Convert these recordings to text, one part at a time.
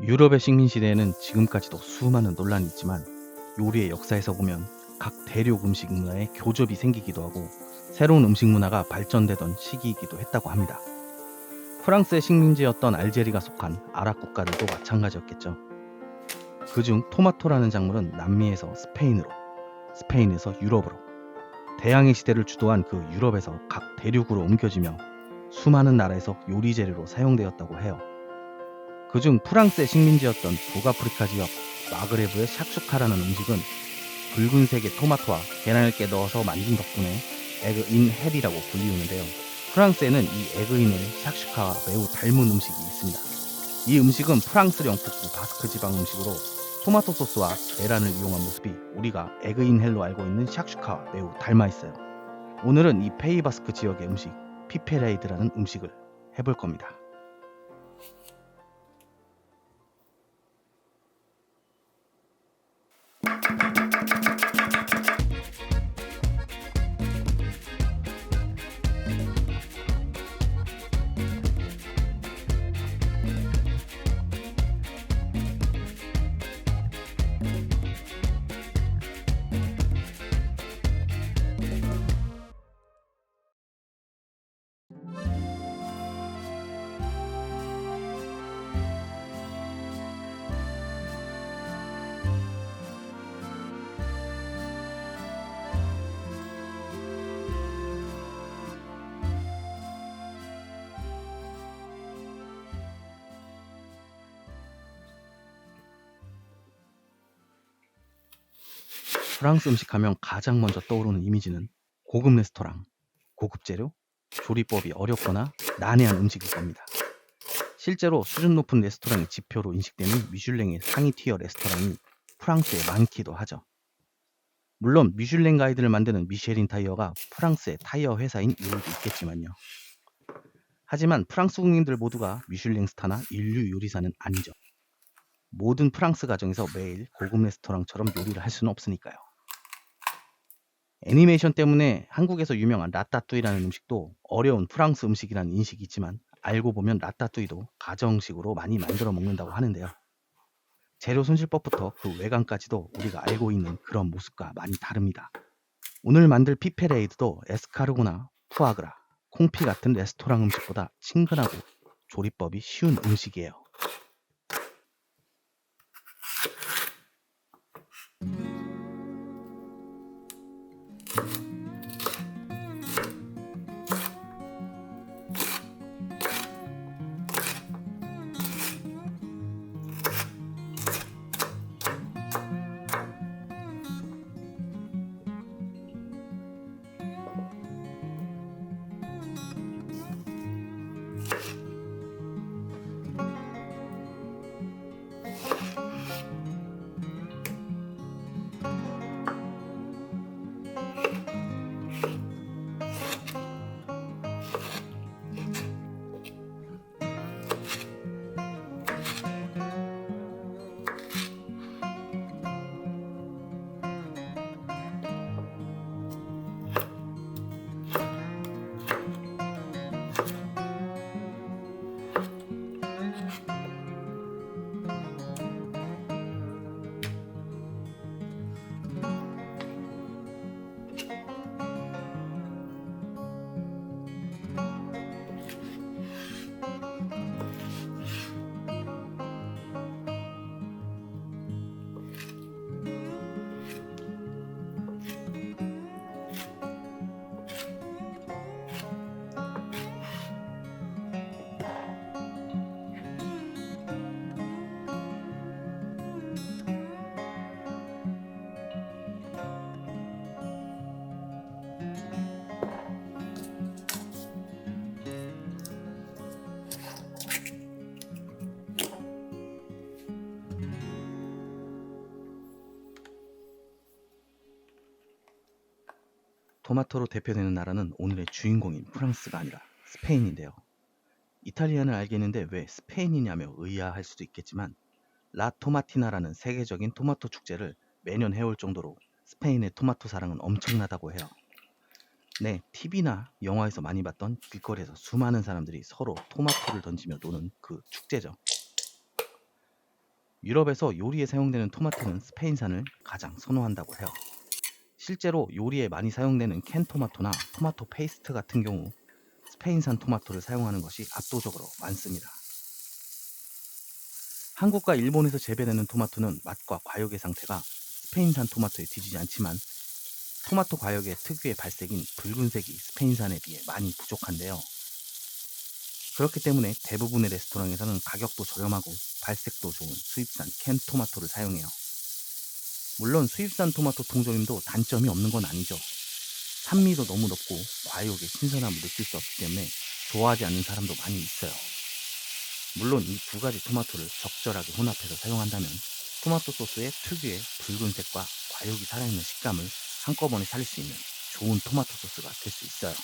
유럽의 식민시대에는 지금까지도 수많은 논란이 있지만 요리의 역사에서 보면 각 대륙 음식 문화에 교접이 생기기도 하고 새로운 음식 문화가 발전되던 시기이기도 했다고 합니다. 프랑스의 식민지였던 알제리가 속한 아랍 국가들도 마찬가지였겠죠. 그중 토마토라는 작물은 남미에서 스페인으로, 스페인에서 유럽으로, 대항해 시대를 주도한 그 유럽에서 각 대륙으로 옮겨지며 수많은 나라에서 요리 재료로 사용되었다고 해요. 그중 프랑스의 식민지였던 북아프리카 지역 마그레브의 샥슈카라는 음식은 붉은색의 토마토와 계란을 깨 넣어서 만든 덕분에 에그 인 헬이라고 불리우는데요. 프랑스에는 이 에그 인 헬 샥슈카와 매우 닮은 음식이 있습니다. 이 음식은 프랑스령 북부 바스크 지방 음식으로 토마토 소스와 계란을 이용한 모습이 우리가 에그 인 헬로 알고 있는 샥슈카와 매우 닮아 있어요. 오늘은 이 페이바스크 지역의 음식 피페레이드라는 음식을 해볼 겁니다. 프랑스 음식 하면 가장 먼저 떠오르는 이미지는 고급 레스토랑, 고급 재료, 조리법이 어렵거나 난해한 음식일 겁니다. 실제로 수준 높은 레스토랑의 지표로 인식되는 미슐랭의 상위 티어 레스토랑이 프랑스에 많기도 하죠. 물론 미슐랭 가이드를 만드는 미쉐린 타이어가 프랑스의 타이어 회사인 이유도 있겠지만요. 하지만 프랑스 국민들 모두가 미슐랭 스타나 인류 요리사는 아니죠. 모든 프랑스 가정에서 매일 고급 레스토랑처럼 요리를 할 수는 없으니까요. 애니메이션 때문에 한국에서 유명한 라따뚜이라는 음식도 어려운 프랑스 음식이라는 인식이 있지만 알고 보면 라따뚜이도 가정식으로 많이 만들어 먹는다고 하는데요. 재료 손질법부터 그 외관까지도 우리가 알고 있는 그런 모습과 많이 다릅니다. 오늘 만들 피페레이드도 에스카르고나, 푸아그라, 콩피 같은 레스토랑 음식보다 친근하고 조리법이 쉬운 음식이에요. 토마토로 대표되는 나라는 오늘의 주인공인 프랑스가 아니라 스페인인데요. 이탈리아는 알겠는데 왜 스페인이냐며 의아할 수도 있겠지만 라 토마티나라는 세계적인 토마토 축제를 매년 해올 정도로 스페인의 토마토 사랑은 엄청나다고 해요. 네, TV나 영화에서 많이 봤던 길거리에서 수많은 사람들이 서로 토마토를 던지며 노는 그 축제죠. 유럽에서 요리에 사용되는 토마토는 스페인산을 가장 선호한다고 해요. 실제로 요리에 많이 사용되는 캔 토마토나 토마토 페이스트 같은 경우 스페인산 토마토를 사용하는 것이 압도적으로 많습니다. 한국과 일본에서 재배되는 토마토는 맛과 과육의 상태가 스페인산 토마토에 뒤지지 않지만 토마토 과육의 특유의 발색인 붉은색이 스페인산에 비해 많이 부족한데요. 그렇기 때문에 대부분의 레스토랑에서는 가격도 저렴하고 발색도 좋은 수입산 캔 토마토를 사용해요. 물론 수입산 토마토 통조림도 단점이 없는 건 아니죠. 산미도 너무 높고 과육의 신선함을 느낄 수 없기 때문에 좋아하지 않는 사람도 많이 있어요. 물론 이 두 가지 토마토를 적절하게 혼합해서 사용한다면 토마토 소스의 특유의 붉은색과 과육이 살아있는 식감을 한꺼번에 살릴 수 있는 좋은 토마토 소스가 될 수 있어요.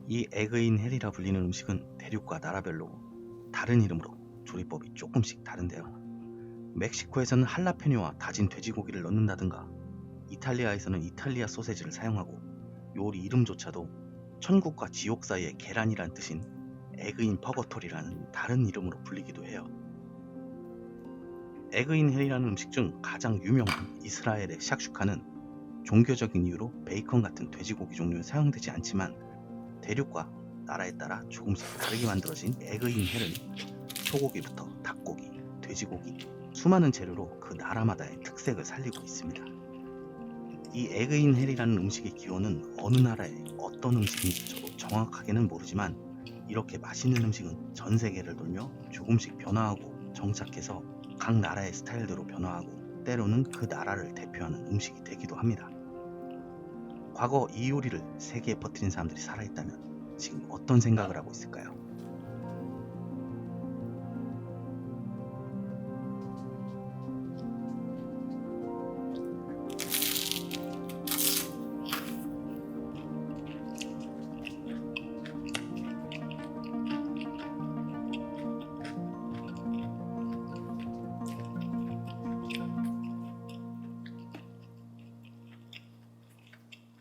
이 에그인 헬이라 불리는 음식은 대륙과 나라별로 다른 이름으로 조리법이 조금씩 다른데요. 멕시코에서는 할라페뇨와 다진 돼지고기를 넣는다든가 이탈리아에서는 이탈리아 소세지를 사용하고 요리 이름조차도 천국과 지옥 사이의 계란이란 뜻인 에그인 퍼거토리라는 다른 이름으로 불리기도 해요. 에그인 헬이라는 음식 중 가장 유명한 이스라엘의 샥슈카는 종교적인 이유로 베이컨 같은 돼지고기 종류는 사용되지 않지만 대륙과 나라에 따라 조금씩 다르게 만들어진 에그인 헬은 소고기부터 닭고기, 돼지고기, 수많은 재료로 그 나라마다의 특색을 살리고 있습니다. 이 에그인 헬이라는 음식의 기원은 어느 나라의 어떤 음식인지 저도 정확하게는 모르지만 이렇게 맛있는 음식은 전 세계를 돌며 조금씩 변화하고 정착해서 각 나라의 스타일대로 변화하고 때로는 그 나라를 대표하는 음식이 되기도 합니다. 과거 이 요리를 세계에 퍼뜨린 사람들이 살아있다면 지금 어떤 생각을 하고 있을까요?